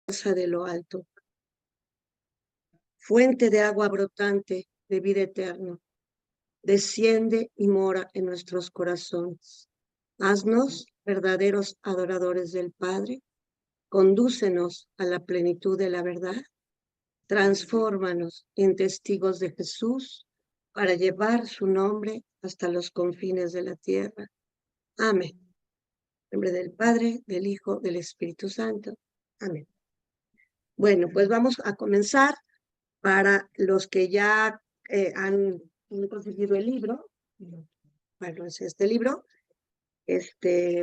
casa de lo alto, fuente de agua brotante de vida eterna, desciende y mora en nuestros corazones. Haznos verdaderos adoradores del Padre, condúcenos a la plenitud de la verdad, transfórmanos en testigos de Jesús para llevar su nombre hasta los confines de la tierra. Amén. En nombre del Padre, del Hijo, del Espíritu Santo. Amén. Bueno, pues vamos a comenzar. Para los que ya han conseguido el libro, bueno, es este libro,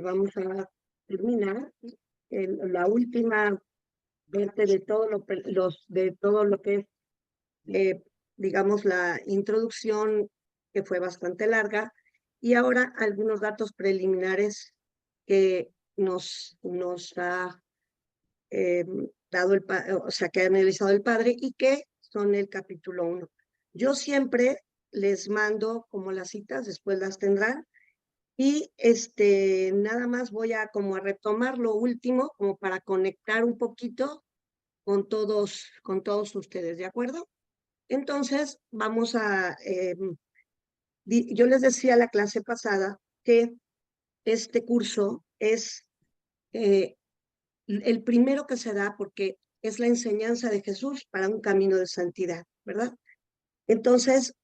vamos a terminar la última parte de todo lo que es, digamos, la introducción, que fue bastante larga, y ahora algunos datos preliminares que nos ha dado o sea, que ha analizado el padre y que son el capítulo 1. Yo siempre les mando como las citas, después las tendrán, y nada más voy a como a retomar lo último, como para conectar un poquito con todos ustedes, ¿de acuerdo? Entonces, vamos a, yo les decía la clase pasada que este curso es el primero que se da porque es la enseñanza de Jesús para un camino de santidad, ¿verdad? Entonces,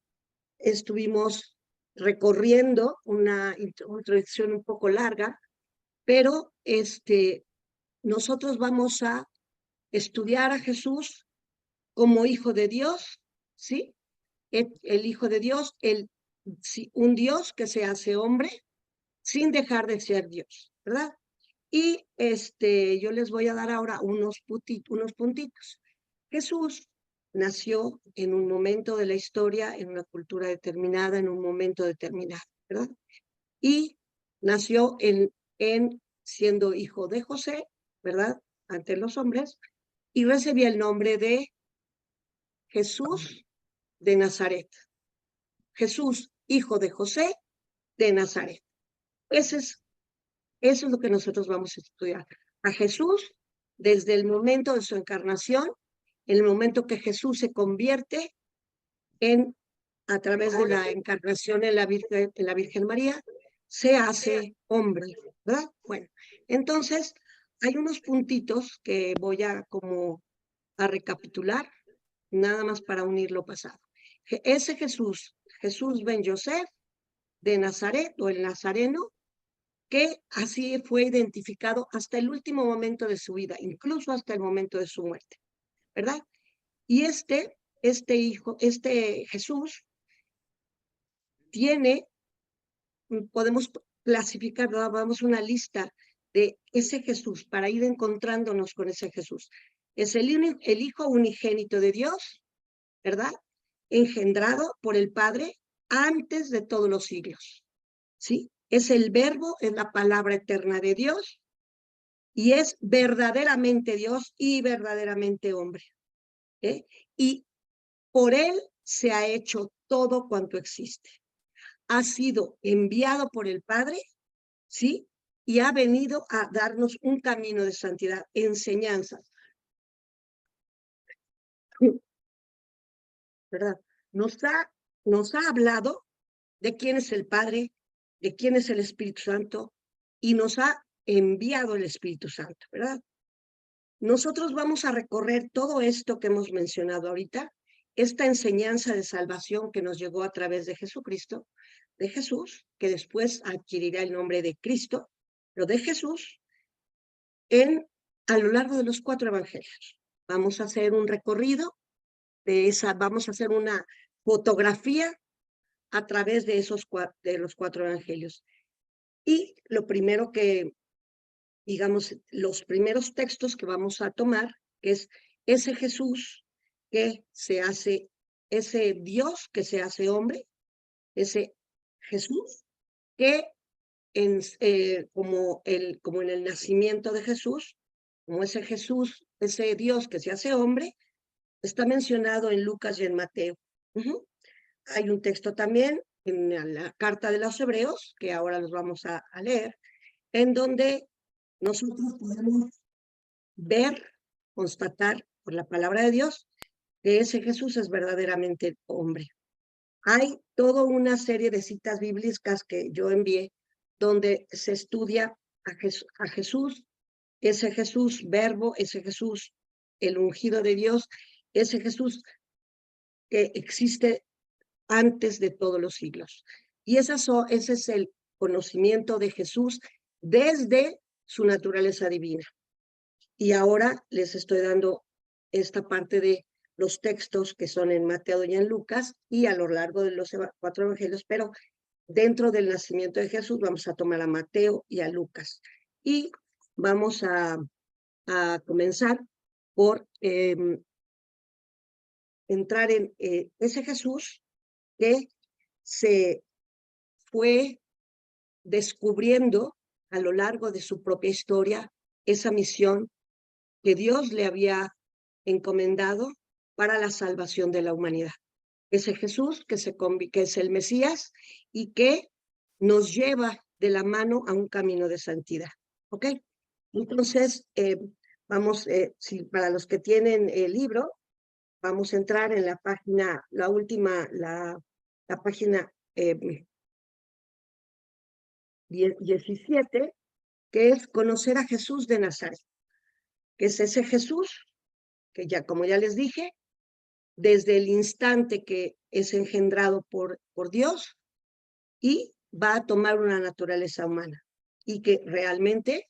estuvimos recorriendo una introducción un poco larga, pero nosotros vamos a estudiar a Jesús como Hijo de Dios, ¿sí? El Hijo de Dios, un Dios que se hace hombre sin dejar de ser Dios, ¿verdad? Y yo les voy a dar ahora unos puntitos. Jesús nació en un momento de la historia, en una cultura determinada, en un momento determinado, ¿verdad? Y nació siendo hijo de José, ¿verdad? Ante los hombres, y recibía el nombre de Jesús de Nazaret. Jesús, hijo de José de Nazaret. Eso es lo que nosotros vamos a estudiar. A Jesús desde el momento de su encarnación, el momento que Jesús se convierte a través de la encarnación en la Virgen María, se hace hombre, ¿verdad? Bueno, entonces hay unos puntitos que voy a recapitular, nada más para unir lo pasado. Ese Jesús ben Yosef de Nazaret, o el Nazareno, que así fue identificado hasta el último momento de su vida, incluso hasta el momento de su muerte, ¿verdad? Y este Jesús podemos clasificar, damos una lista de ese Jesús para ir encontrándonos con ese Jesús. Es el Hijo unigénito de Dios, ¿verdad? Engendrado por el Padre antes de todos los siglos, ¿sí? Es el Verbo, es la palabra eterna de Dios, y es verdaderamente Dios y verdaderamente hombre, ¿eh? Y por él se ha hecho todo cuanto existe. Ha sido enviado por el Padre, ¿sí? Y ha venido a darnos un camino de santidad, enseñanzas, ¿verdad? Nos ha hablado de quién es el Padre, de quién es el Espíritu Santo, y nos ha enviado el Espíritu Santo, ¿verdad? Nosotros vamos a recorrer todo esto que hemos mencionado ahorita, esta enseñanza de salvación que nos llegó a través de Jesucristo, de Jesús, que después adquirirá el nombre de Cristo, pero de Jesús, a lo largo de los 4 evangelios. Vamos a hacer un recorrido vamos a hacer una fotografía a través de los 4 evangelios. Y lo primero que, digamos, los primeros textos que vamos a tomar es ese Jesús que se hace, ese Dios que se hace hombre, ese Jesús que como en el nacimiento de Jesús, como ese Jesús, ese Dios que se hace hombre, está mencionado en Lucas y en Mateo. Hay un texto también en la carta de los Hebreos, que ahora los vamos a leer, en donde nosotros podemos ver constatar por la palabra de Dios que ese Jesús es verdaderamente hombre. Hay toda una serie de citas bíblicas que yo envié donde se estudia a Jesús, ese Jesús verbo, ese Jesús el ungido de Dios, ese Jesús que existe antes de todos los siglos. Y ese es el conocimiento de Jesús desde su naturaleza divina. Y ahora les estoy dando esta parte de los textos que son en Mateo y en Lucas y a lo largo de los 4 evangelios, pero dentro del nacimiento de Jesús vamos a tomar a Mateo y a Lucas. Y vamos a comenzar por entrar en ese Jesús que se fue descubriendo a lo largo de su propia historia esa misión que Dios le había encomendado para la salvación de la humanidad. Ese Jesús que es el Mesías y que nos lleva de la mano a un camino de santidad. ¿Ok? Entonces, vamos, para los que tienen el libro, vamos a entrar en la página, la última, la página 17, que es conocer a Jesús de Nazaret, que es ese Jesús que ya, como ya les dije, desde el instante que es engendrado por Dios y va a tomar una naturaleza humana y que realmente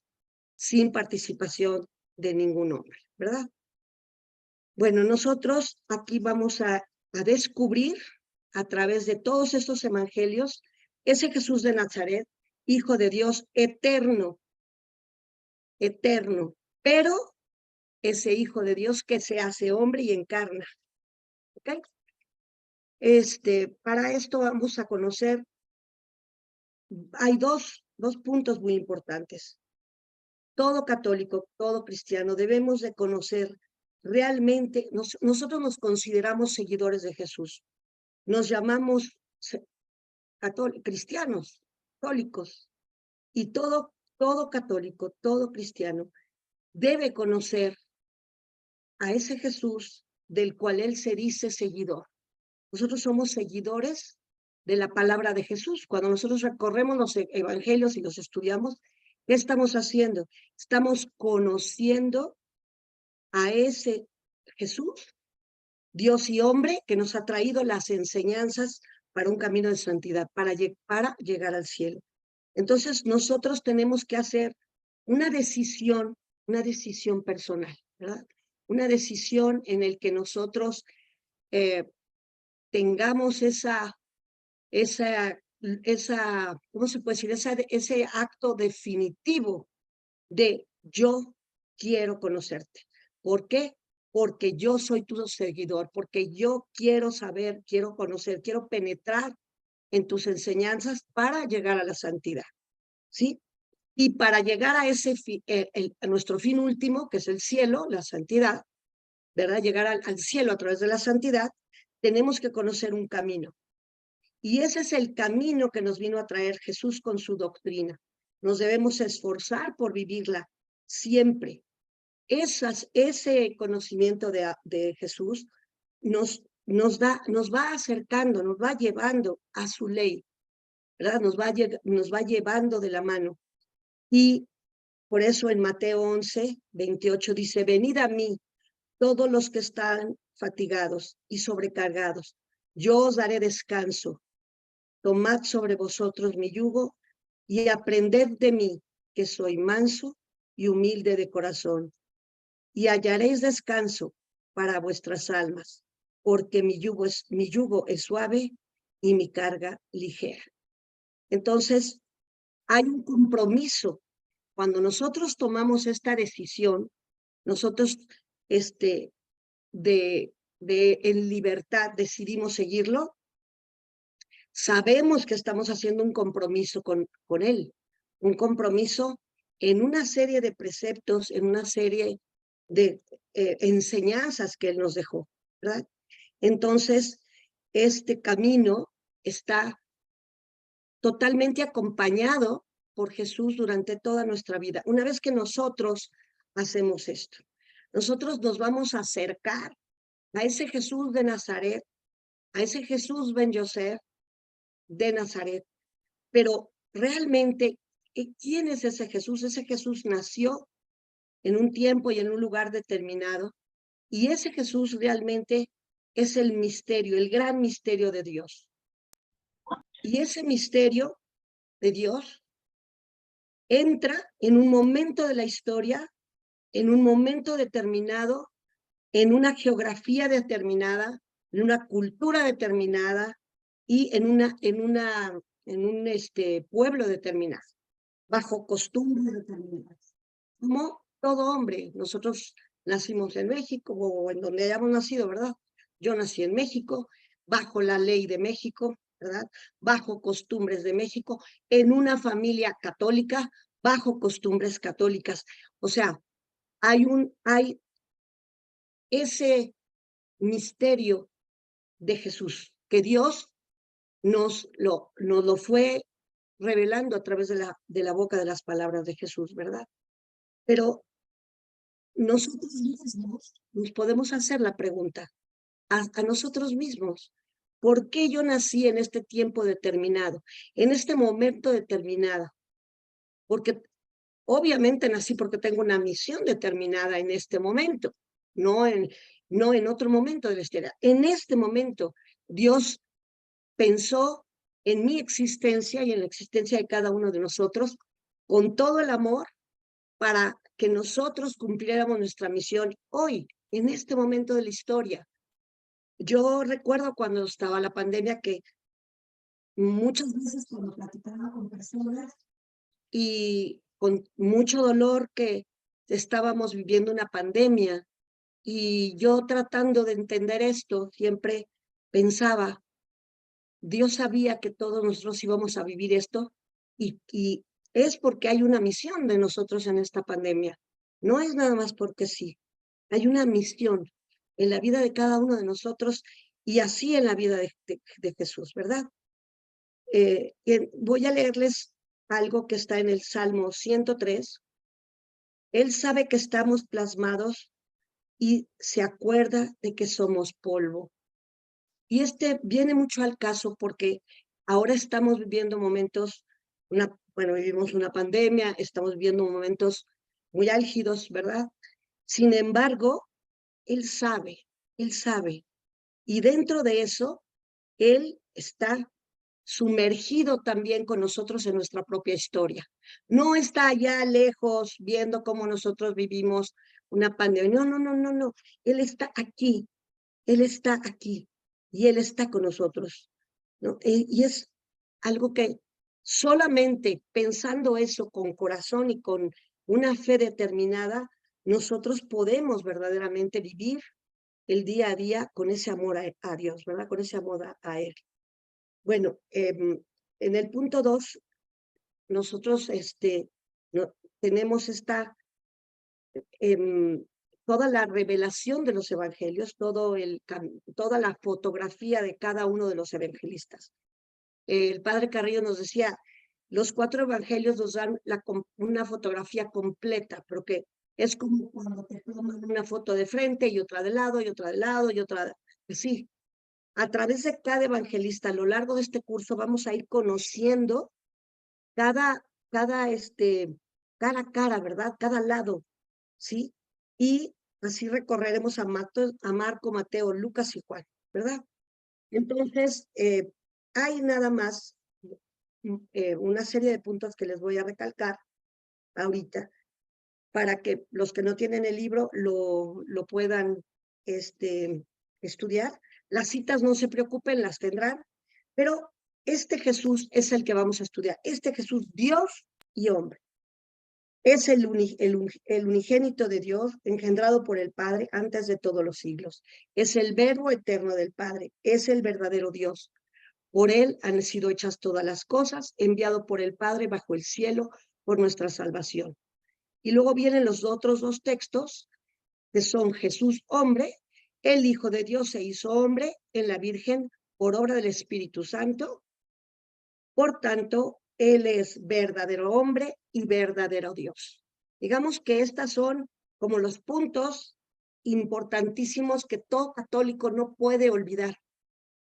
sin participación de ningún hombre, ¿verdad? Bueno, nosotros aquí vamos a descubrir a través de todos estos evangelios ese Jesús de Nazaret, Hijo de Dios eterno, eterno, pero ese Hijo de Dios que se hace hombre y encarna. ¿Ok? Para esto vamos a conocer, hay dos puntos muy importantes. Todo católico, todo cristiano, debemos de conocer realmente, nosotros nos consideramos seguidores de Jesús, nos llamamos cristianos, católicos, y todo católico, todo cristiano debe conocer a ese Jesús del cual él se dice seguidor. Nosotros somos seguidores de la palabra de Jesús. Cuando nosotros recorremos los evangelios y los estudiamos, ¿qué estamos haciendo? Estamos conociendo a ese Jesús, Dios y hombre, que nos ha traído las enseñanzas para un camino de santidad, para llegar al cielo. Entonces, nosotros tenemos que hacer una decisión personal, ¿verdad? Una decisión en el que nosotros tengamos esa, ¿cómo se puede decir? Ese acto definitivo de yo quiero conocerte. ¿Por qué? Porque yo soy tu seguidor, porque yo quiero saber, quiero conocer, quiero penetrar en tus enseñanzas para llegar a la santidad, ¿sí? Y para llegar a a nuestro fin último, que es el cielo, la santidad, ¿verdad? Llegar al cielo a través de la santidad, tenemos que conocer un camino. Y ese es el camino que nos vino a traer Jesús con su doctrina. Nos debemos esforzar por vivirla siempre. Ese conocimiento de Jesús nos va acercando, nos va llevando a su ley, ¿verdad? Nos va llevando de la mano. Y por eso en Mateo 11:28 dice, venid a mí, todos los que están fatigados y sobrecargados, yo os daré descanso. Tomad sobre vosotros mi yugo y aprended de mí, que soy manso y humilde de corazón, y hallaréis descanso para vuestras almas, porque mi yugo es suave y mi carga ligera. Entonces, hay un compromiso. Cuando nosotros tomamos esta decisión, nosotros en libertad decidimos seguirlo, sabemos que estamos haciendo un compromiso con él, un compromiso en una serie de preceptos, en una serie de enseñanzas que él nos dejó, ¿verdad? Entonces, este camino está totalmente acompañado por Jesús durante toda nuestra vida, una vez que nosotros hacemos esto. nosotros nos vamos a acercar a ese Jesús de Nazaret, a ese Jesús ben Yosef de Nazaret. Pero realmente, ¿quién es ese Jesús? Ese Jesús nació en un tiempo y en un lugar determinado, y ese Jesús realmente es el misterio, el gran misterio de Dios. Y ese misterio de Dios entra en un momento de la historia, en un momento determinado, en una geografía determinada, en una cultura determinada y en un pueblo determinado, bajo costumbres determinadas. Como todo hombre, nosotros nacimos en México o en donde hayamos nacido, ¿verdad? Yo nací en México, bajo la ley de México, ¿verdad? Bajo costumbres de México, en una familia católica, bajo costumbres católicas. O sea, hay ese misterio de Jesús, que Dios nos lo fue revelando a través de la boca de las palabras de Jesús, ¿verdad? Pero nosotros mismos nos podemos hacer la pregunta a nosotros mismos, ¿por qué yo nací en este tiempo determinado, en este momento determinado? Porque obviamente nací porque tengo una misión determinada en este momento, no en otro momento de la historia. En este momento, Dios pensó en mi existencia y en la existencia de cada uno de nosotros con todo el amor para que nosotros cumpliéramos nuestra misión hoy, en este momento de la historia. Yo recuerdo cuando estaba la pandemia que muchas veces cuando platicaba con personas y con mucho dolor que estábamos viviendo una pandemia y yo tratando de entender esto, siempre pensaba, Dios sabía que todos nosotros íbamos a vivir esto y es porque hay una misión de nosotros en esta pandemia. No es nada más porque sí. Hay una misión en la vida de cada uno de nosotros y así en la vida de Jesús, ¿verdad? Voy a leerles algo que está en el Salmo 103. Él sabe que estamos plasmados y se acuerda de que somos polvo. Y viene mucho al caso porque ahora estamos viviendo momentos, vivimos una pandemia, estamos viviendo momentos muy álgidos, ¿verdad? Sin embargo, él sabe. Y dentro de eso, él está sumergido también con nosotros en nuestra propia historia. No está allá lejos viendo cómo nosotros vivimos una pandemia. No. Él está aquí. Él está aquí y Él está con nosotros, ¿no? Y es algo que solamente pensando eso con corazón y con una fe determinada, nosotros podemos verdaderamente vivir el día a día con ese amor a Dios, ¿verdad? Con ese amor a Él. Bueno, en el punto 2, nosotros tenemos toda la revelación de los evangelios, toda la fotografía de cada uno de los evangelistas. El padre Carrillo nos decía, los 4 evangelios nos dan una fotografía completa, porque es como cuando te toman una foto de frente y otra de lado y otra de lado y otra. Sí, a través de cada evangelista a lo largo de este curso vamos a ir conociendo cada, cada, cada cara, ¿verdad? Cada lado, ¿sí? Y así recorreremos a Marco, Mateo, Lucas y Juan, ¿verdad? Entonces, hay nada más una serie de puntos que les voy a recalcar ahorita para que los que no tienen el libro lo puedan estudiar. Las citas no se preocupen, las tendrán, pero este Jesús es el que vamos a estudiar. Este Jesús, Dios y hombre. Es el unigénito de Dios, engendrado por el Padre antes de todos los siglos. Es el verbo eterno del Padre, es el verdadero Dios. Por él han sido hechas todas las cosas, enviado por el Padre bajo el cielo por nuestra salvación. Y luego vienen los otros 2 textos, que son Jesús hombre, el Hijo de Dios se hizo hombre en la Virgen por obra del Espíritu Santo. Por tanto, Él es verdadero hombre y verdadero Dios. Digamos que estas son como los puntos importantísimos que todo católico no puede olvidar.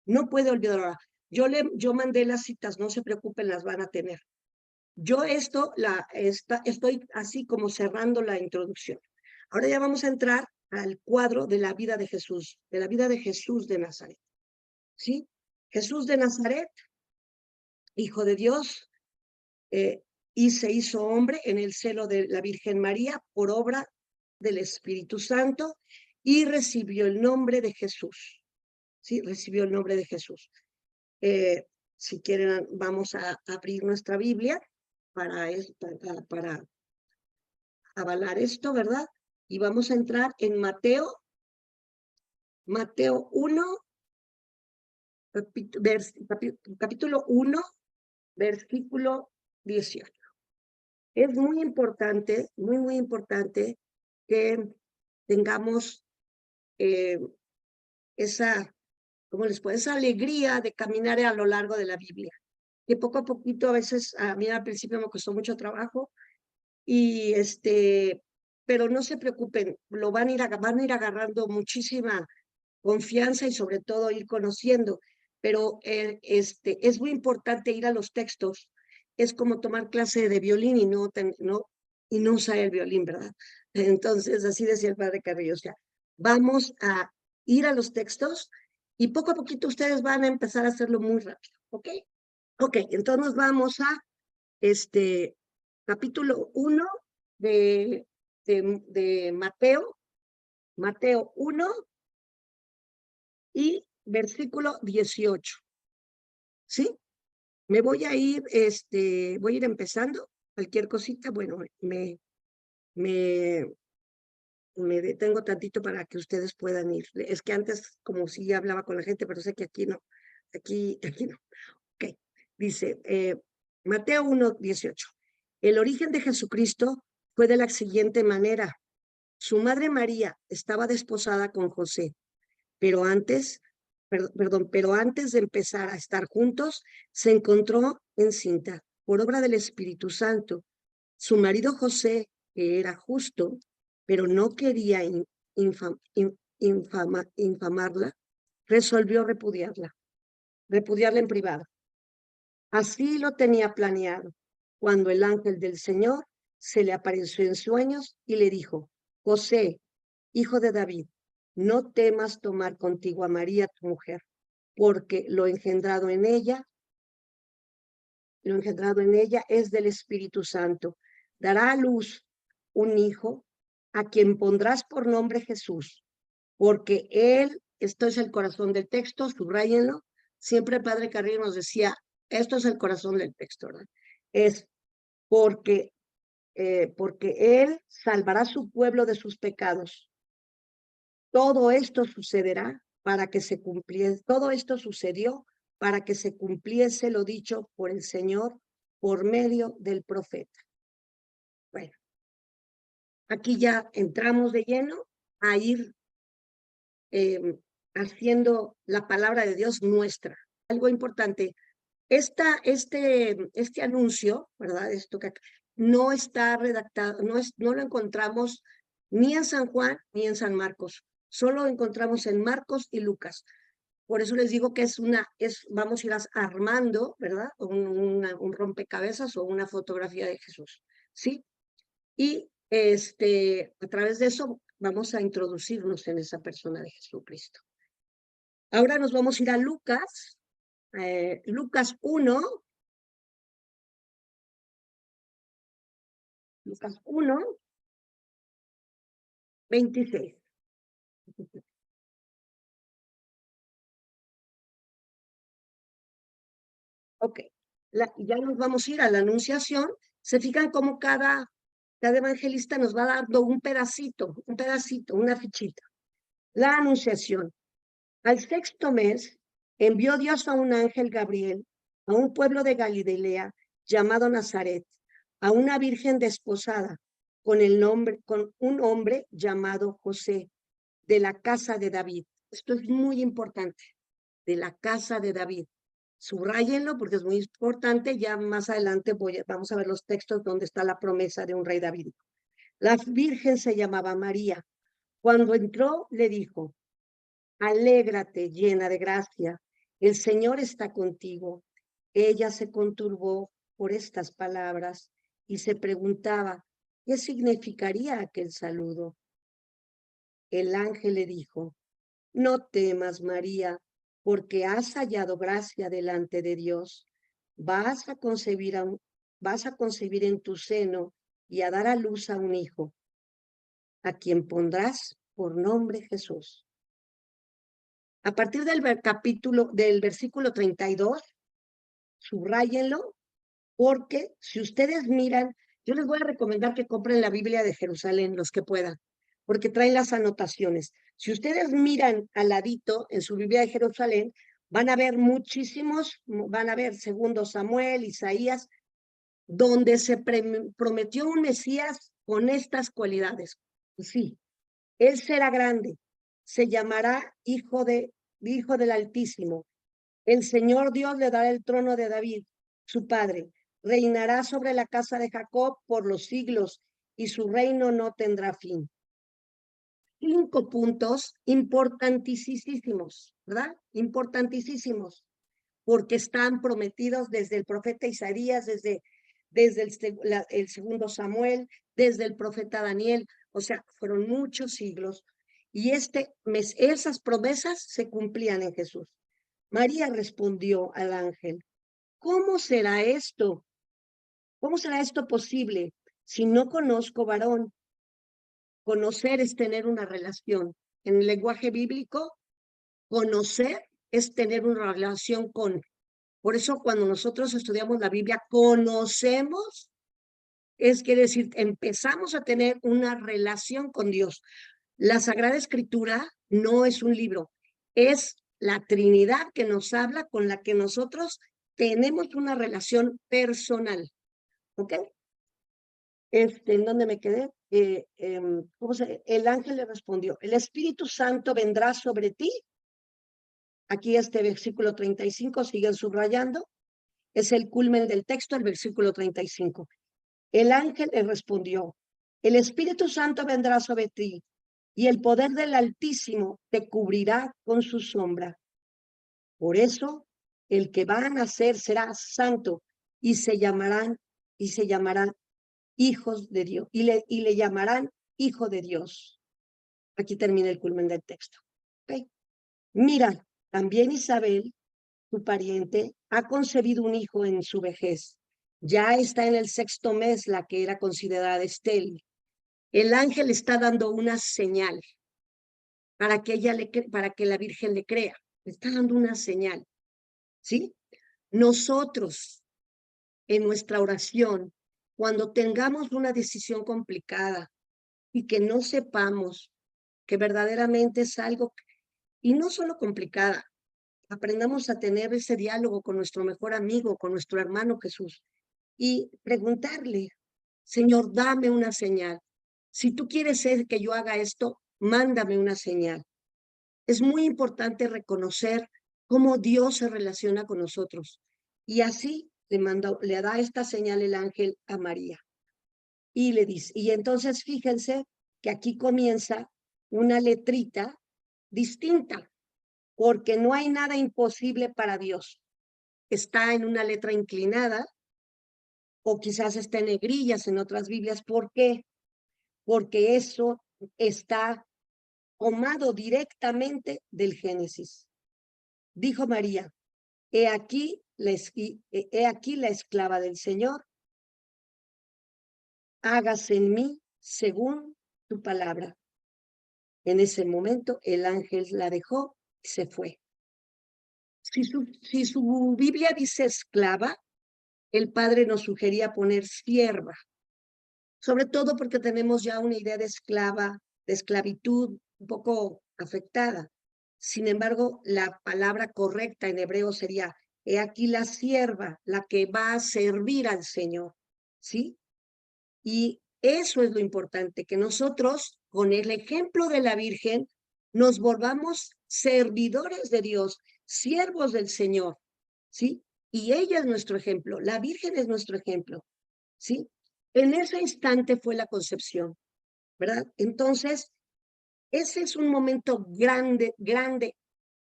No puede olvidar. Ahora, yo mandé las citas, no se preocupen, las van a tener. Yo estoy así como cerrando la introducción. Ahora ya vamos a entrar al cuadro de la vida de Jesús, de la vida de Jesús de Nazaret. ¿Sí? Jesús de Nazaret, hijo de Dios, y se hizo hombre en el seno de la Virgen María por obra del Espíritu Santo y recibió el nombre de Jesús. Sí, recibió el nombre de Jesús. Si quieren, vamos a abrir nuestra Biblia para avalar esto, ¿verdad? Y vamos a entrar en Mateo 1, capítulo 1, versículo 18. Es muy importante, muy importante que tengamos esa alegría de caminar a lo largo de la Biblia, que poco a poquito, a veces, a mí al principio me costó mucho trabajo, y pero no se preocupen, van a ir agarrando muchísima confianza y sobre todo ir conociendo, pero es muy importante ir a los textos. Es como tomar clase de violín y no usar el violín, ¿verdad? Entonces, así decía el padre Carrillo, o sea, vamos a ir a los textos y poco a poquito ustedes van a empezar a hacerlo muy rápido, ¿ok? Ok, entonces nos vamos a capítulo 1 de Mateo 1 y versículo 18, ¿sí? Me voy a ir, voy a ir empezando. Cualquier cosita, bueno, me detengo tantito para que ustedes puedan ir. Es que antes, como si hablaba con la gente, pero sé que aquí no, aquí no. Ok, dice Mateo 1, 18. El origen de Jesucristo fue de la siguiente manera. Su madre María estaba desposada con José, pero antes de empezar a estar juntos, se encontró encinta por obra del Espíritu Santo. Su marido José, que era justo, pero no quería infamarla, resolvió repudiarla en privado. Así lo tenía planeado, cuando el ángel del Señor se le apareció en sueños y le dijo: José, hijo de David, no temas tomar contigo a María tu mujer, porque lo engendrado en ella es del Espíritu Santo. Dará a luz un hijo a quien pondrás por nombre Jesús, porque él, esto es el corazón del texto, subrayenlo. Siempre el padre Carrillo nos decía, esto es el corazón del texto, ¿verdad? Es porque él salvará a su pueblo de sus pecados. Todo esto sucederá para que se cumpliese, todo esto sucedió para que se cumpliese lo dicho por el Señor por medio del profeta. Bueno, aquí ya entramos de lleno a ir haciendo la palabra de Dios nuestra. Algo importante, este anuncio, ¿verdad? Esto que no está redactado, no lo encontramos ni en San Juan ni en San Marcos, solo lo encontramos en Marcos y Lucas. Por eso les digo que vamos a ir armando, ¿verdad? Un rompecabezas o una fotografía de Jesús, ¿sí? Y a través de eso vamos a introducirnos en esa persona de Jesucristo. Ahora nos vamos a ir a Lucas, Lucas 1, Lucas 1, 26. Ok, ya nos vamos a ir a la anunciación. Se fijan cómo cada evangelista nos va dando un pedacito, una fichita. La anunciación. Al sexto mes, envió Dios a un ángel Gabriel a un pueblo de Galilea llamado Nazaret, a una virgen desposada con un hombre llamado José, de la casa de David. Esto es muy importante, de la casa de David. Subrayenlo porque es muy importante. Ya más adelante vamos a ver los textos donde está la promesa de un rey davídico. La virgen se llamaba María. Cuando entró, le dijo: alégrate, llena de gracia, el Señor está contigo. Ella se conturbó por estas palabras y se preguntaba qué significaría aquel saludo. El ángel le dijo: no temas, María, porque has hallado gracia delante de Dios. Vas a concebir, vas a concebir en tu seno y a dar a luz a un hijo, a quien pondrás por nombre Jesús. A partir del versículo 32, subráyenlo, porque si ustedes miran, yo les voy a recomendar que compren la Biblia de Jerusalén, los que puedan, porque traen las anotaciones. Si ustedes miran al ladito en su Biblia de Jerusalén, van a ver muchísimos, van a ver segundo Samuel, Isaías, donde se prometió un Mesías con estas cualidades. Sí, él será grande, se llamará hijo del Altísimo. El Señor Dios le dará el trono de David, su padre. Reinará sobre la casa de Jacob por los siglos y su reino no tendrá fin. 5 puntos importantísimos, ¿verdad? Importantísimos, porque están prometidos desde el profeta Isaías, desde el segundo Samuel, desde el profeta Daniel, o sea, fueron muchos siglos. Y esas promesas se cumplían en Jesús. María respondió al ángel: ¿cómo será esto? ¿Cómo será esto posible si no conozco varón? Conocer es tener una relación. En el lenguaje bíblico, conocer es tener una relación con. Por eso cuando nosotros estudiamos la Biblia, conocemos, quiere decir, empezamos a tener una relación con Dios. La Sagrada Escritura no es un libro, es la Trinidad que nos habla, con la que nosotros tenemos una relación personal. ¿Ok? ¿En dónde me quedé? El ángel le respondió: el Espíritu Santo vendrá sobre ti. Aquí versículo 35, siguen subrayando. Es el culmen del texto, el versículo 35. El ángel le respondió: el Espíritu Santo vendrá sobre ti y el poder del Altísimo te cubrirá con su sombra. Por eso, el que va a nacer será santo y se llamarán hijos de Dios, y le llamarán hijo de Dios. Aquí termina el culmen del texto. ¿Okay? Mira, también Isabel, tu pariente, ha concebido un hijo en su vejez. Ya está en el 6º mes la que era considerada estéril. El ángel está dando una señal para que la Virgen le crea. Le está dando una señal. ¿Sí? Nosotros, en nuestra oración, cuando tengamos una decisión complicada y que no sepamos que verdaderamente es algo, y no solo complicada, aprendamos a tener ese diálogo con nuestro mejor amigo, con nuestro hermano Jesús, y preguntarle: Señor, dame una señal. Si tú quieres que yo haga esto, mándame una señal. Es muy importante reconocer cómo Dios se relaciona con nosotros. Y así le da esta señal el ángel a María. Y le dice, y entonces fíjense que aquí comienza una letrita distinta, porque no hay nada imposible para Dios. Está en una letra inclinada, o quizás está en negrillas en otras Biblias. ¿Por qué? Porque eso está tomado directamente del Génesis. Dijo María: he aquí la esclava del Señor, hágase en mí según tu palabra. En ese momento el ángel la dejó y se fue. Si su Biblia dice esclava, el padre nos sugería poner sierva, sobre todo porque tenemos ya una idea de esclava, de esclavitud un poco afectada. Sin embargo, la palabra correcta en hebreo sería: he aquí la sierva, la que va a servir al Señor, ¿sí? Y eso es lo importante, que nosotros, con el ejemplo de la Virgen, nos volvamos servidores de Dios, siervos del Señor, ¿sí? Y ella es nuestro ejemplo, la Virgen es nuestro ejemplo, ¿sí? En ese instante fue la concepción, ¿verdad? Entonces, Ese es un momento grande, grande,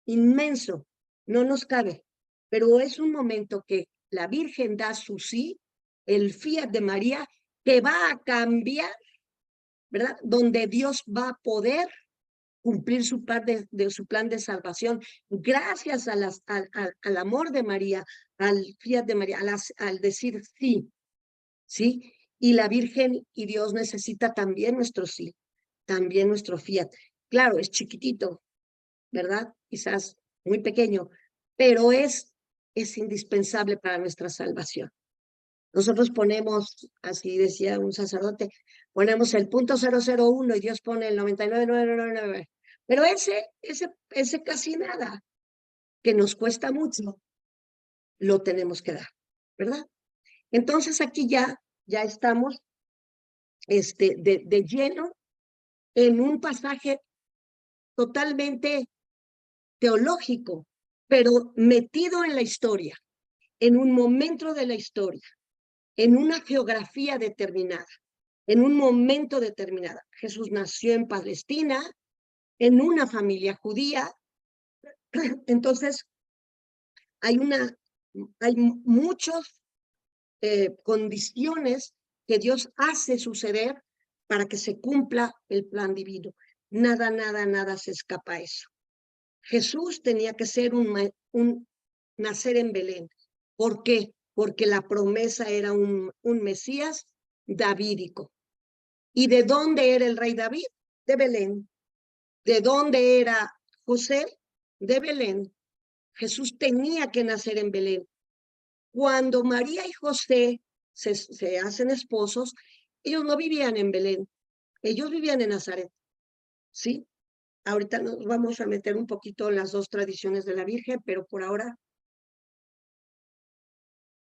inmenso, no nos cabe, pero es un momento que la Virgen da su sí, el fiat de María, que va a cambiar, ¿verdad? Donde Dios va a poder cumplir su plan su plan de salvación, gracias a al amor de María, al fiat de María, al decir sí, ¿sí? Y la Virgen y Dios necesita también nuestro sí, también nuestro fiat. Claro, es chiquitito, ¿verdad? Quizás muy pequeño, pero es indispensable para nuestra salvación. Nosotros ponemos, así decía un sacerdote, ponemos el punto 001 y Dios pone el 99,999. Pero ese casi nada, que nos cuesta mucho, lo tenemos que dar, ¿verdad? Entonces aquí ya estamos de lleno en un pasaje totalmente teológico, pero metido en la historia, en un momento de la historia, en una geografía determinada, en un momento determinado. Jesús nació en Palestina, en una familia judía. Entonces, hay muchas condiciones que Dios hace suceder para que se cumpla el plan divino. Nada, nada, nada se escapa a eso. Jesús tenía que ser nacer en Belén. ¿Por qué? Porque la promesa era un Mesías davídico. ¿Y de dónde era el rey David? De Belén. ¿De dónde era José? De Belén. Jesús tenía que nacer en Belén. Cuando María y José se hacen esposos, ellos no vivían en Belén, ellos vivían en Nazaret, ¿sí? Ahorita nos vamos a meter un poquito en las dos tradiciones de la Virgen, pero por ahora,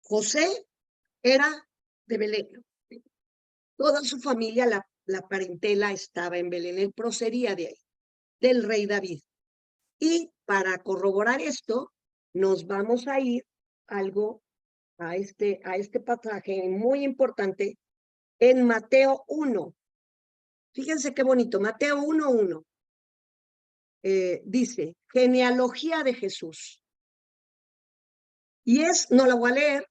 José era de Belén. Toda su familia, la parentela estaba en Belén, él procedía de ahí, del rey David. Y para corroborar esto, nos vamos a ir algo a este pasaje muy importante en Mateo 1. Fíjense qué bonito, Mateo 1:1. Dice, genealogía de Jesús. Y no la voy a leer,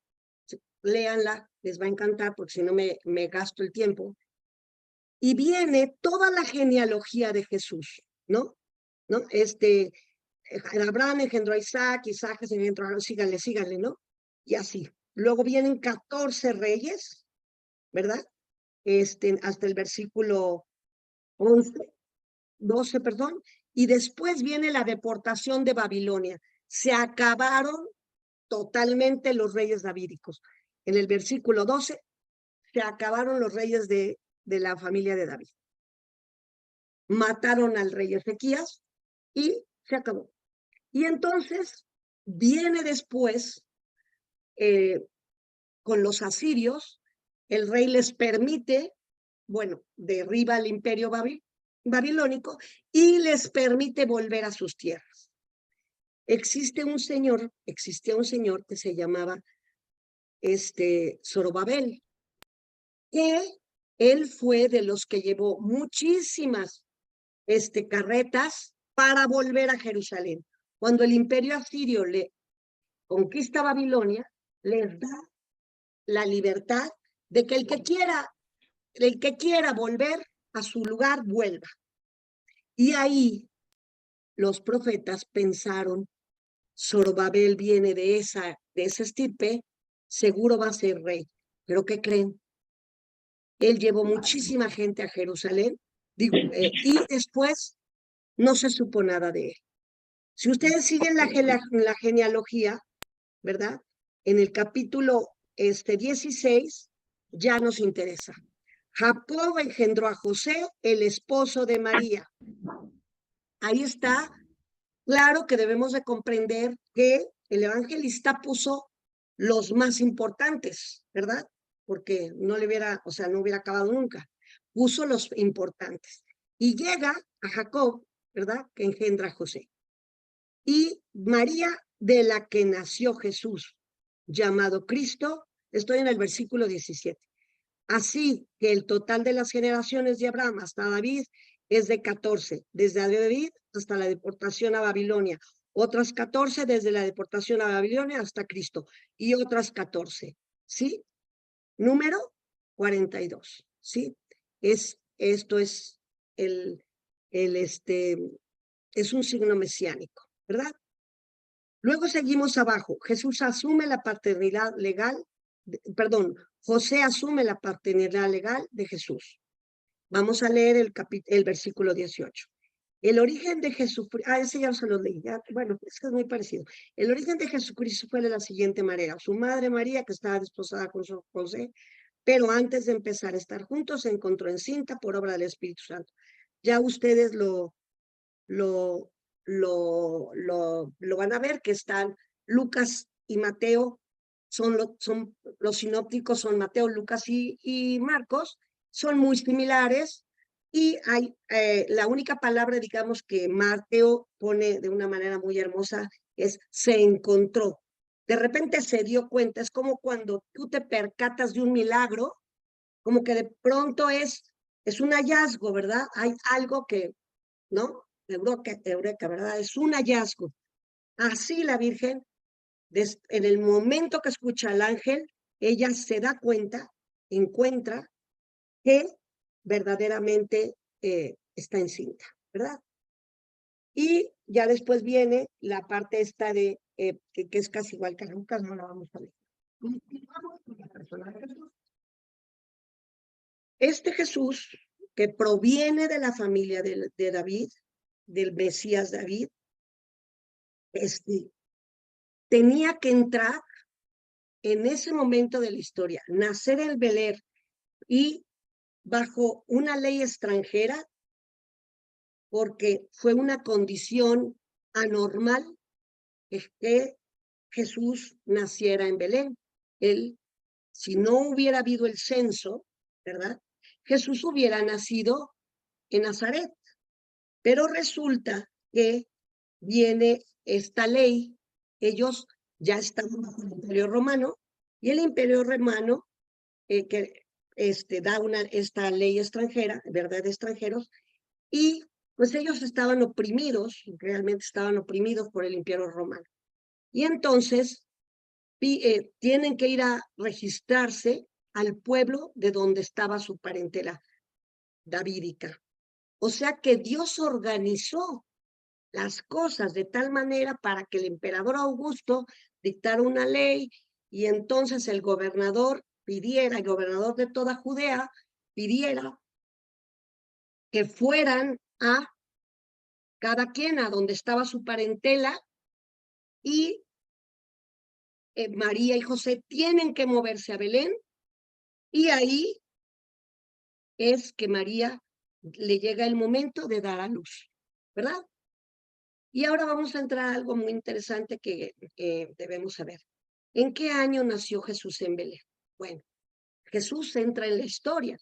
léanla, les va a encantar porque si no me gasto el tiempo. Y viene toda la genealogía de Jesús, ¿no? Abraham engendró a Isaac, Isaac engendró a... Síganle, ¿no? Y así. Luego vienen 14 reyes, ¿verdad? Hasta el versículo 12, perdón. Y después viene la deportación de Babilonia. Se acabaron totalmente los reyes davídicos. En el versículo 12 se acabaron los reyes de la familia de David. Mataron al rey Ezequías y se acabó. Y entonces viene después con los asirios, el rey les permite, bueno, derriba el imperio babilónico y les permite volver a sus tierras. Existía un señor que se llamaba Zorobabel, que él fue de los que llevó muchísimas carretas para volver a Jerusalén. Cuando el imperio asirio le conquista Babilonia, les da la libertad de que el que quiera volver a su lugar, vuelva. Y ahí los profetas pensaron, Zorobabel viene de esa estirpe, seguro va a ser rey. ¿Pero qué creen? Él llevó muchísima gente a Jerusalén, y después no se supo nada de él. Si ustedes siguen la genealogía, ¿verdad? En el capítulo 16 ya nos interesa. Jacob engendró a José, el esposo de María. Ahí está, claro que debemos de comprender que el evangelista puso los más importantes, ¿verdad? Porque no hubiera acabado nunca. Puso los importantes. Y llega a Jacob, ¿verdad? Que engendra a José. Y María, de la que nació Jesús, llamado Cristo, estoy en el versículo 17. Así que el total de las generaciones de Abraham hasta David es de 14, desde David hasta la deportación a Babilonia, otras 14 desde la deportación a Babilonia hasta Cristo, y otras 14, ¿sí? Número 42, ¿sí? Esto es es un signo mesiánico, ¿verdad? Luego seguimos abajo. Jesús asume la paternidad legal, perdón, José asume la paternidad legal de Jesús. Vamos a leer el versículo 18. El origen de Jesucristo, ese ya se lo leí, bueno, es que es muy parecido. El origen de Jesucristo fue de la siguiente manera. Su madre María, que estaba desposada con su José, pero antes de empezar a estar juntos, se encontró encinta por obra del Espíritu Santo. Ya ustedes lo van a ver, que están Lucas y Mateo, son los sinópticos, son Mateo, Lucas y Marcos, son muy similares, y hay la única palabra, digamos, que Mateo pone de una manera muy hermosa es se encontró. De repente se dio cuenta, es como cuando tú te percatas de un milagro, como que de pronto es un hallazgo, ¿verdad? Hay algo que, ¿no? Eureka, ¿verdad? Es un hallazgo. Así la Virgen, en el momento que escucha al ángel, ella se da cuenta, encuentra que verdaderamente está encinta, ¿verdad? Y ya después viene la parte esta de, que es casi igual que Lucas, no la vamos a leer. Continuamos con la persona de Jesús. Este Jesús, que proviene de la familia de David, del Mesías David, tenía que entrar en ese momento de la historia, nacer en Belén y bajo una ley extranjera, porque fue una condición anormal que Jesús naciera en Belén. Él, si no hubiera habido el censo, ¿verdad? Jesús hubiera nacido en Nazaret, pero resulta que viene esta ley, ellos ya estaban bajo el Imperio Romano, y el Imperio Romano que da esta ley extranjera, ¿verdad? De extranjeros, y pues ellos estaban oprimidos, realmente estaban oprimidos por el Imperio Romano. Y entonces tienen que ir a registrarse al pueblo de donde estaba su parentela davídica. O sea que Dios organizó las cosas de tal manera para que el emperador Augusto dictara una ley, y entonces el gobernador de toda Judea pidiera que fueran a cada quien a donde estaba su parentela, y María y José tienen que moverse a Belén, y ahí es que María le llega el momento de dar a luz, ¿verdad? Y ahora vamos a entrar a algo muy interesante que debemos saber. ¿En qué año nació Jesús en Belén? Bueno, Jesús entra en la historia.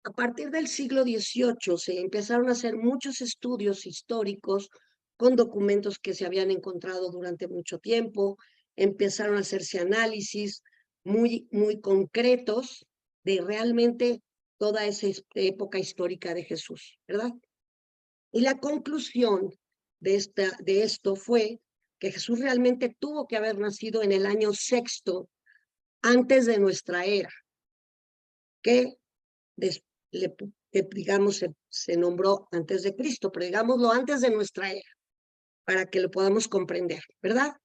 A partir del siglo XVIII se empezaron a hacer muchos estudios históricos con documentos que se habían encontrado durante mucho tiempo. Empezaron a hacerse análisis muy concretos de realmente toda esa época histórica de Jesús, ¿verdad? Y la conclusión de esto fue que Jesús realmente tuvo que haber nacido en el año 6 antes de nuestra era, que digamos se nombró antes de Cristo, pero digámoslo antes de nuestra era, para que lo podamos comprender, ¿verdad?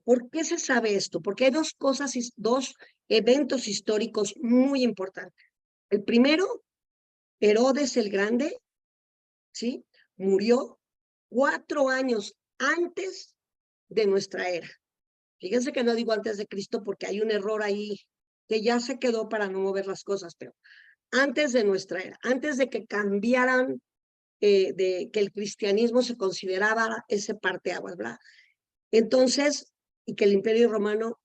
¿Por qué se sabe esto? Porque hay dos eventos históricos muy importantes. El primero, Herodes el Grande, ¿sí? Murió 4 años antes de nuestra era. Fíjense que no digo antes de Cristo porque hay un error ahí que ya se quedó para no mover las cosas, pero antes de nuestra era, antes de que cambiaran, de que el cristianismo se consideraba ese parteaguas, ¿verdad? Entonces, y que el Imperio Romano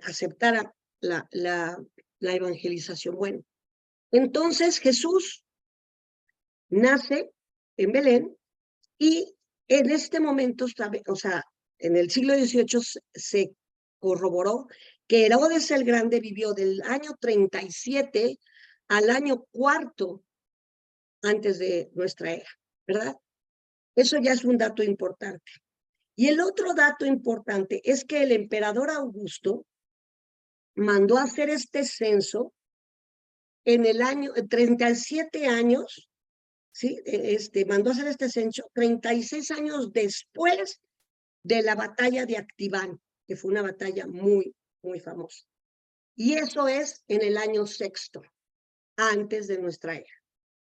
aceptara la evangelización. Bueno, entonces Jesús nace en Belén, y en este momento, o sea, en el siglo XVIII se corroboró que Herodes el Grande vivió del año 37 al año cuarto antes de nuestra era, ¿verdad? Eso ya es un dato importante. Y el otro dato importante es que el emperador Augusto mandó a hacer este censo en el año 37 años, ¿sí? Mandó a hacer este censo 36 años después de la batalla de Activán, que fue una batalla muy, muy famosa. Y eso es en el año sexto, antes de nuestra era.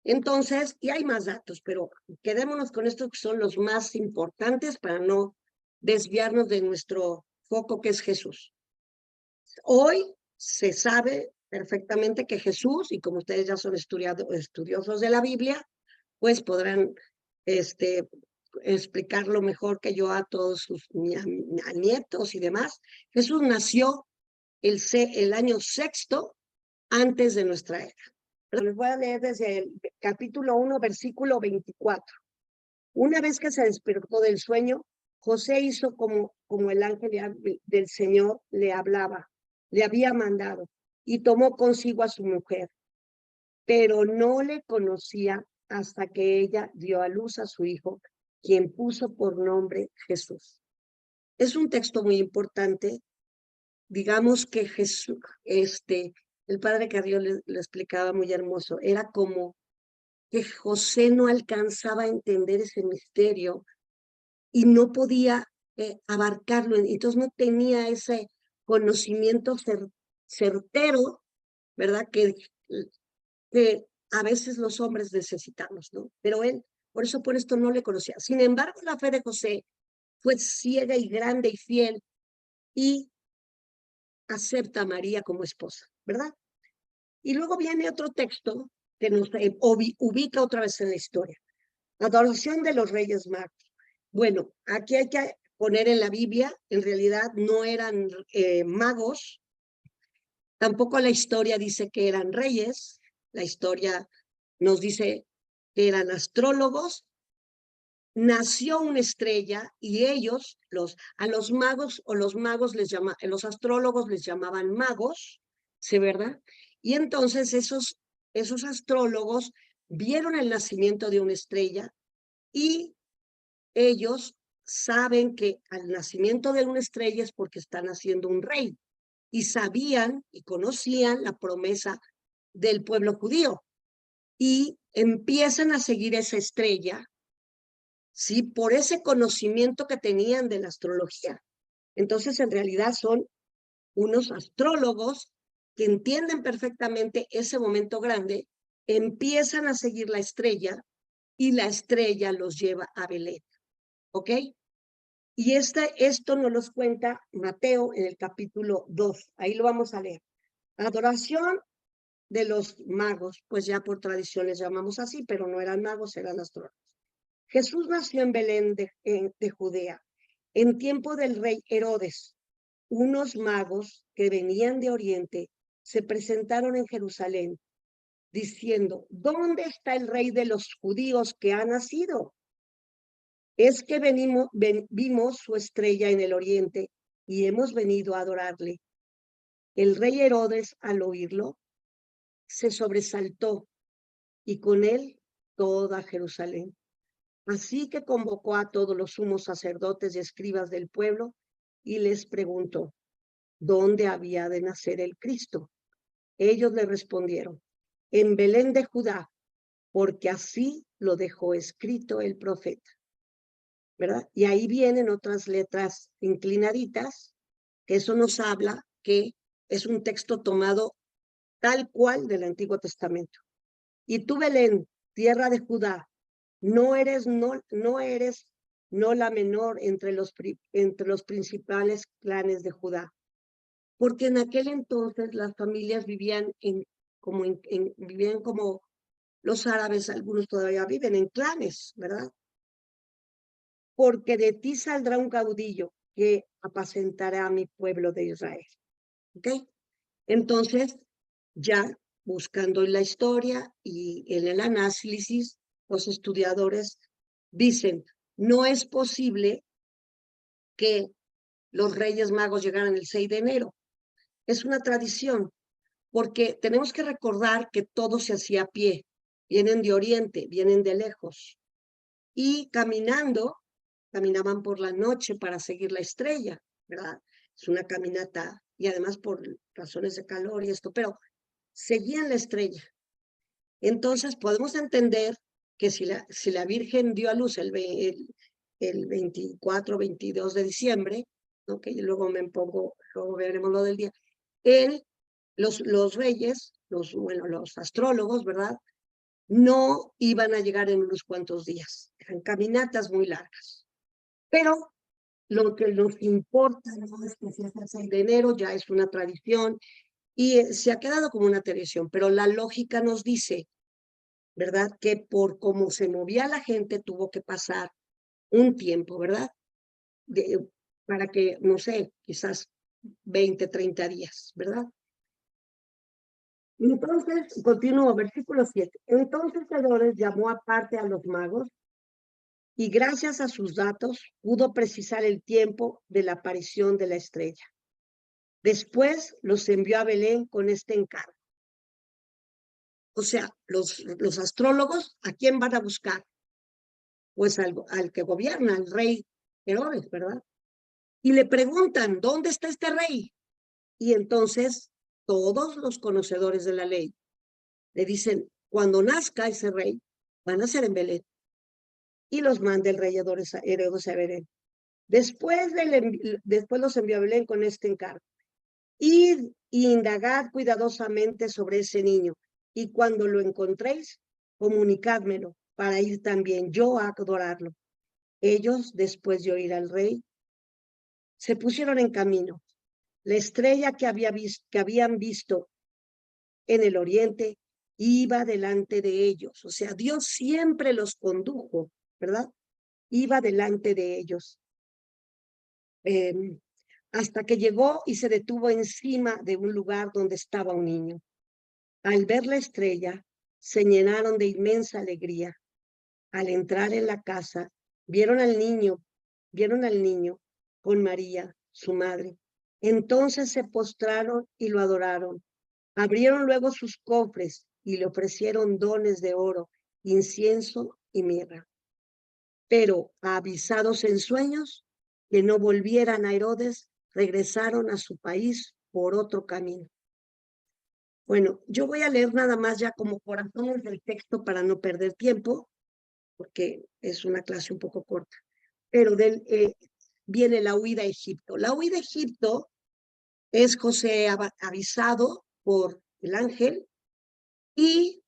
Entonces, y hay más datos, pero quedémonos con estos que son los más importantes para no desviarnos de nuestro foco, que es Jesús. Hoy se sabe perfectamente que Jesús, y como ustedes ya son estudiosos de la Biblia, pues podrán explicarlo mejor que yo a todos sus a nietos y demás. Jesús nació el año sexto antes de nuestra era. Les voy a leer desde el capítulo 1, versículo 24. Una vez que se despertó del sueño, José hizo como el ángel del Señor le hablaba, le había mandado, y tomó consigo a su mujer, pero no le conocía hasta que ella dio a luz a su hijo, quien puso por nombre Jesús. Es un texto muy importante. Digamos que Jesús, el padre Carrillo le explicaba muy hermoso, era como que José no alcanzaba a entender ese misterio y no podía abarcarlo, entonces no tenía ese conocimiento certero, ¿verdad? Que a veces los hombres necesitamos, ¿no? Pero él, por esto no le conocía. Sin embargo, la fe de José fue ciega y grande y fiel y acepta a María como esposa, ¿verdad? Y luego viene otro texto que nos ubica otra vez en la historia. Adoración de los Reyes Magos. Bueno, aquí hay que poner en la Biblia, en realidad no eran magos, tampoco la historia dice que eran reyes, la historia nos dice que eran astrólogos. Nació una estrella y ellos, a los magos o los astrólogos les llamaban magos, ¿sí, verdad? Y entonces esos astrólogos vieron el nacimiento de una estrella y ellos saben que al nacimiento de una estrella es porque está naciendo un rey y sabían y conocían la promesa del pueblo judío y empiezan a seguir esa estrella, ¿sí? Por ese conocimiento que tenían de la astrología. Entonces, en realidad son unos astrólogos que entienden perfectamente ese momento grande, empiezan a seguir la estrella y la estrella los lleva a Belén. ¿Ok? Y esto nos los cuenta Mateo en el capítulo 2. Ahí lo vamos a leer. Adoración de los magos, pues ya por tradición les llamamos así, pero no eran magos, eran astrólogos. Jesús nació en Belén de Judea, en tiempo del rey Herodes. Unos magos que venían de Oriente se presentaron en Jerusalén diciendo, ¿dónde está el rey de los judíos que ha nacido? Es que vimos su estrella en el oriente y hemos venido a adorarle. El rey Herodes, al oírlo, se sobresaltó y con él toda Jerusalén. Así que convocó a todos los sumos sacerdotes y escribas del pueblo y les preguntó, ¿dónde había de nacer el Cristo? Ellos le respondieron, en Belén de Judá, porque así lo dejó escrito el profeta. ¿Verdad? Y ahí vienen otras letras inclinaditas, que eso nos habla que es un texto tomado tal cual del Antiguo Testamento. Y tú, Belén, tierra de Judá, no eres la menor entre los principales clanes de Judá, porque en aquel entonces las familias vivían vivían como los árabes, algunos todavía viven en clanes, ¿verdad? Porque de ti saldrá un caudillo que apacentará a mi pueblo de Israel. ¿Ok? Entonces, ya buscando en la historia y en el análisis, los estudiadores dicen, no es posible que los Reyes Magos llegaran el 6 de enero. Es una tradición, porque tenemos que recordar que todo se hacía a pie. Vienen de oriente, vienen de lejos. Y caminaban por la noche para seguir la estrella, ¿verdad? Es una caminata, y además por razones de calor y esto, pero seguían la estrella. Entonces podemos entender que si la Virgen dio a luz el 24, 22 de diciembre, ¿no? Que luego luego veremos lo del día, los reyes, los astrólogos, ¿verdad? No iban a llegar en unos cuantos días, eran caminatas muy largas. Pero lo que nos importa no es que sea el 6 de enero, ya es una tradición y se ha quedado como una tradición, pero la lógica nos dice, ¿verdad? Que por cómo se movía la gente tuvo que pasar un tiempo, ¿verdad? Para que, no sé, quizás 20, 30 días, ¿verdad? Entonces, continúo, versículo 7. Entonces Herodes llamó aparte a los magos y gracias a sus datos pudo precisar el tiempo de la aparición de la estrella. Después los envió a Belén con este encargo. O sea, los astrólogos, ¿a quién van a buscar? Pues al que gobierna, al rey Herodes, ¿verdad? Y le preguntan, ¿dónde está este rey? Y entonces todos los conocedores de la ley le dicen, cuando nazca ese rey, van a ser en Belén. Y los manda el rey Herodes a Belén. Después los envió a Belén con este encargo. Id y indagad cuidadosamente sobre ese niño, y cuando lo encontréis, comunicádmelo, para ir también yo a adorarlo. Ellos, después de oír al rey, se pusieron en camino. La estrella que habían visto en el oriente iba delante de ellos. O sea, Dios siempre los condujo, ¿verdad? Iba delante de ellos. Hasta que llegó y se detuvo encima de un lugar donde estaba un niño. Al ver la estrella, se llenaron de inmensa alegría. Al entrar en la casa, vieron al niño con María, su madre. Entonces se postraron y lo adoraron. Abrieron luego sus cofres y le ofrecieron dones de oro, incienso y mirra. Pero, avisados en sueños que no volvieran a Herodes, regresaron a su país por otro camino. Bueno, yo voy a leer nada más ya como corazones del texto para no perder tiempo, porque es una clase un poco corta. Pero viene la huida a Egipto. La huida a Egipto es José avisado por el ángel y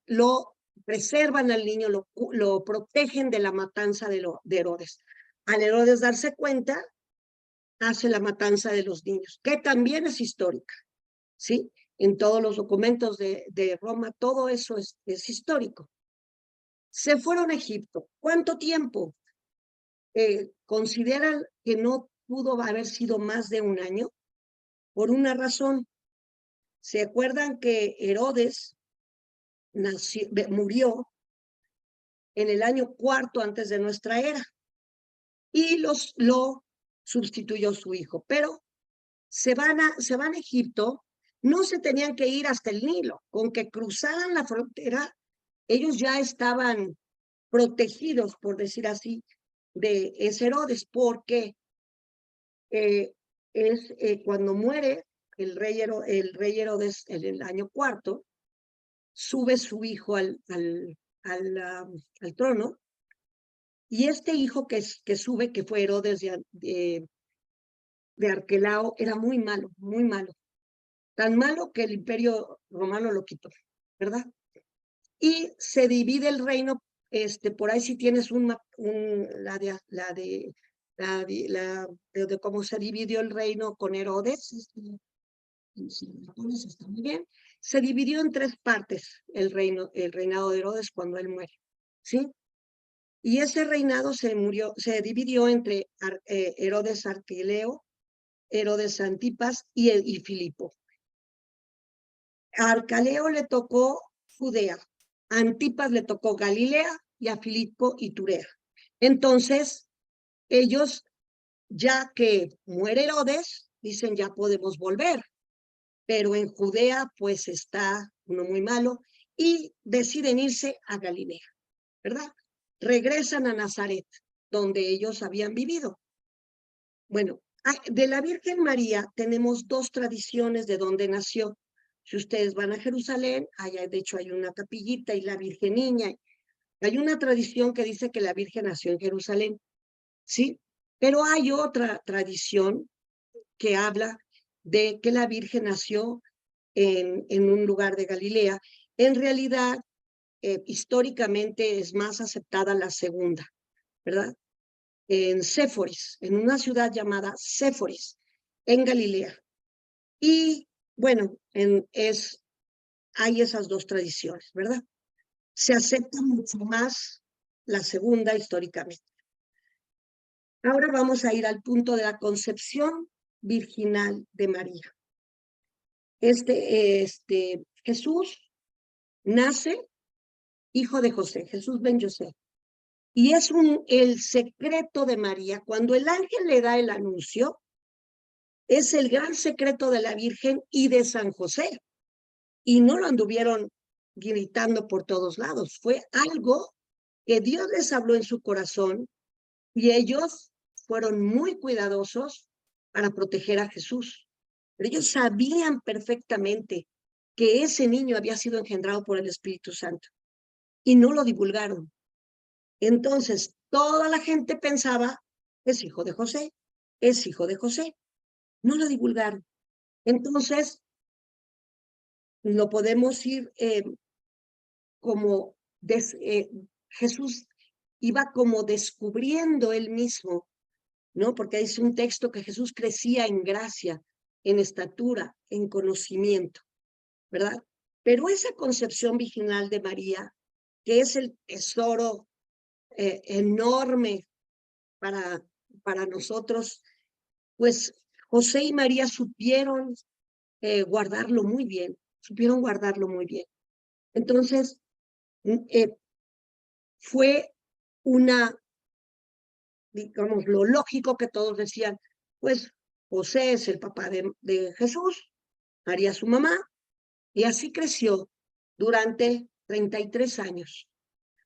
lo preservan al niño, lo protegen de la matanza de Herodes. Al Herodes darse cuenta, hace la matanza de los niños, que también es histórica, ¿sí? En todos los documentos de Roma, todo eso es histórico. Se fueron a Egipto. ¿Cuánto tiempo? Consideran que no pudo haber sido más de un año, por una razón. ¿Se acuerdan que Herodes murió en el año 4 antes de nuestra era? Y lo sustituyó su hijo. Pero se van a Egipto, no se tenían que ir hasta el Nilo. Con que cruzaran la frontera, ellos ya estaban protegidos, por decir así, de ese Herodes, porque cuando muere el rey Herodes en el año 4, sube su hijo al trono, y este hijo que sube, que fue Herodes de Arquelao, era muy malo, tan malo que el Imperio Romano lo quitó, ¿verdad? Y se divide el reino, por ahí si tienes de cómo se dividió el reino con Herodes, está muy bien. Se dividió en 3 partes el reinado de Herodes cuando él muere, ¿sí? Y ese reinado se dividió entre Herodes Arquelao, Herodes Antipas y Filipo. A Arquelao le tocó Judea, a Antipas le tocó Galilea y a Filipo Iturea. Entonces, ellos, ya que muere Herodes, dicen ya podemos volver. pero en Judea pues está uno muy malo y deciden irse a Galilea, ¿verdad? Regresan a Nazaret, donde ellos habían vivido. Bueno, de la Virgen María tenemos dos tradiciones de dónde nació. Si ustedes van a Jerusalén, allá de hecho hay una capillita y la Virgen Niña. Hay una tradición que dice que la Virgen nació en Jerusalén, ¿sí? Pero hay otra tradición que habla de que la Virgen nació en un lugar de Galilea. En realidad, históricamente es más aceptada la segunda, ¿verdad? En Séforis, en una ciudad llamada Séforis, en Galilea. Y bueno, hay esas dos tradiciones, ¿verdad? Se acepta mucho más la segunda históricamente. Ahora vamos a ir al punto de la concepción virginal de María. Jesús nace hijo de José, Jesús ben José. Y es el secreto de María. Cuando el ángel le da el anuncio, es el gran secreto de la Virgen y de San José. Y no lo anduvieron gritando por todos lados. Fue algo que Dios les habló en su corazón y ellos fueron muy cuidadosos para proteger a Jesús. Pero ellos sabían perfectamente que ese niño había sido engendrado por el Espíritu Santo y no lo divulgaron. Entonces, toda la gente pensaba, es hijo de José, es hijo de José. No lo divulgaron. Entonces, lo podemos ir como Jesús iba como descubriendo él mismo, ¿no? Porque dice un texto que Jesús crecía en gracia, en estatura, en conocimiento, ¿verdad? Pero esa concepción virginal de María, que es el tesoro enorme para nosotros, pues José y María supieron guardarlo muy bien, supieron guardarlo muy bien. Entonces, fue digamos, lo lógico que todos decían, pues José es el papá de Jesús, María su mamá, y así creció durante 33 años.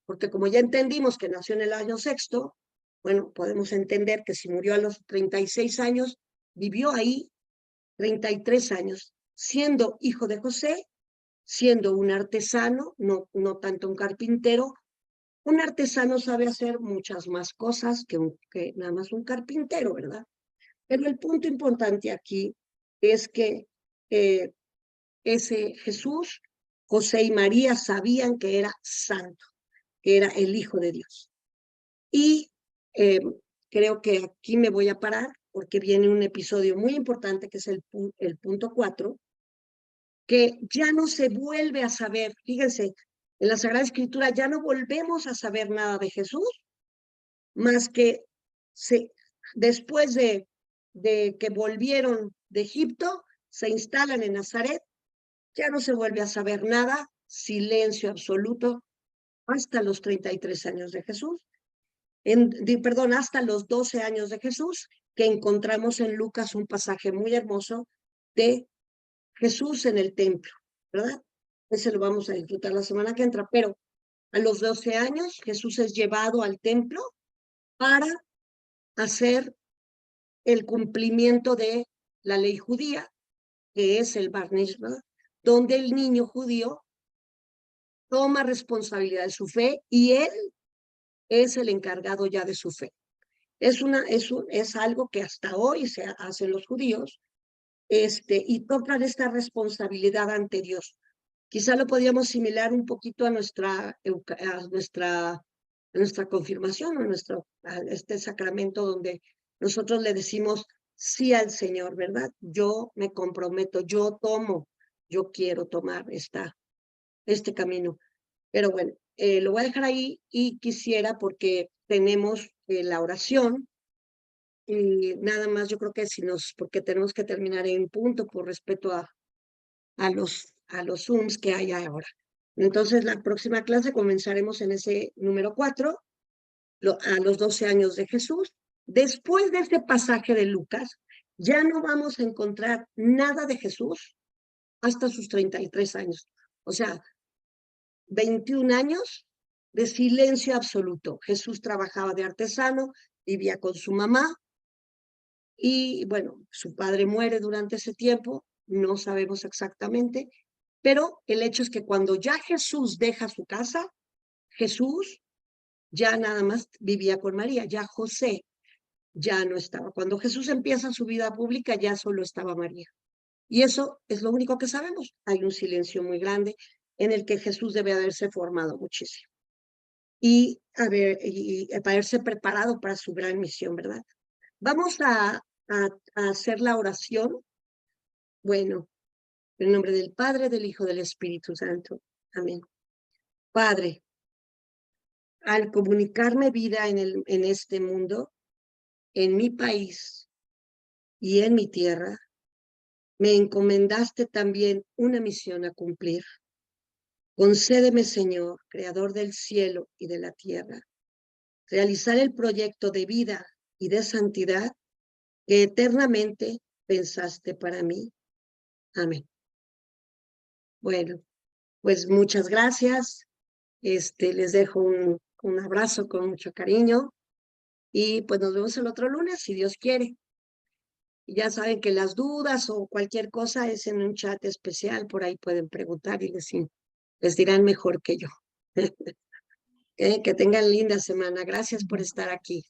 Porque como ya entendimos que nació en el año sexto, bueno, podemos entender que si murió a los 36 años, vivió ahí 33 años, siendo hijo de José, siendo un artesano, no tanto un carpintero. Un artesano sabe hacer muchas más cosas que nada más un carpintero, ¿verdad? Pero el punto importante aquí es que ese Jesús, José y María sabían que era santo, que era el Hijo de Dios. Y creo que aquí me voy a parar porque viene un episodio muy importante que es el punto 4, que ya no se vuelve a saber. Fíjense, en la Sagrada Escritura ya no volvemos a saber nada de Jesús, más que después de que volvieron de Egipto, se instalan en Nazaret, ya no se vuelve a saber nada, silencio absoluto, hasta los 33 años de Jesús, perdón, hasta los 12 años de Jesús, que encontramos en Lucas un pasaje muy hermoso de Jesús en el templo, ¿verdad? Ese lo vamos a disfrutar la semana que entra, pero a los 12 años Jesús es llevado al templo para hacer el cumplimiento de la ley judía, que es el Bar Mitzvah, donde el niño judío toma responsabilidad de su fe y él es el encargado ya de su fe. Es algo que hasta hoy se hacen los judíos, y tocan esta responsabilidad ante Dios. Quizá lo podríamos similar un poquito a nuestra confirmación, a este sacramento donde nosotros le decimos sí al Señor, ¿verdad? Yo me comprometo, yo quiero tomar este camino. Pero bueno, lo voy a dejar ahí y quisiera, porque tenemos la oración, y nada más yo creo que porque tenemos que terminar en punto por respeto a los Zooms que hay ahora. Entonces, la próxima clase comenzaremos en ese número 4, a los 12 años de Jesús. Después de este pasaje de Lucas, ya no vamos a encontrar nada de Jesús hasta sus 33 años. O sea, 21 años de silencio absoluto. Jesús trabajaba de artesano, vivía con su mamá y bueno, su padre muere durante ese tiempo, no sabemos exactamente, pero el hecho es que cuando ya Jesús deja su casa, Jesús ya nada más vivía con María, ya José ya no estaba. Cuando Jesús empieza su vida pública, ya solo estaba María. Y eso es lo único que sabemos. Hay un silencio muy grande en el que Jesús debe haberse formado muchísimo y, haberse preparado para su gran misión, ¿verdad? Vamos a hacer la oración. Bueno, en el nombre del Padre, del Hijo, del Espíritu Santo. Amén. Padre, al comunicarme vida en este mundo, en mi país y en mi tierra, me encomendaste también una misión a cumplir. Concédeme, Señor, Creador del cielo y de la tierra, realizar el proyecto de vida y de santidad que eternamente pensaste para mí. Amén. Bueno, pues muchas gracias. Les dejo un abrazo con mucho cariño y pues nos vemos el otro lunes, si Dios quiere. Y ya saben que las dudas o cualquier cosa es en un chat especial, por ahí pueden preguntar y les dirán mejor que yo. Que tengan linda semana. Gracias por estar aquí.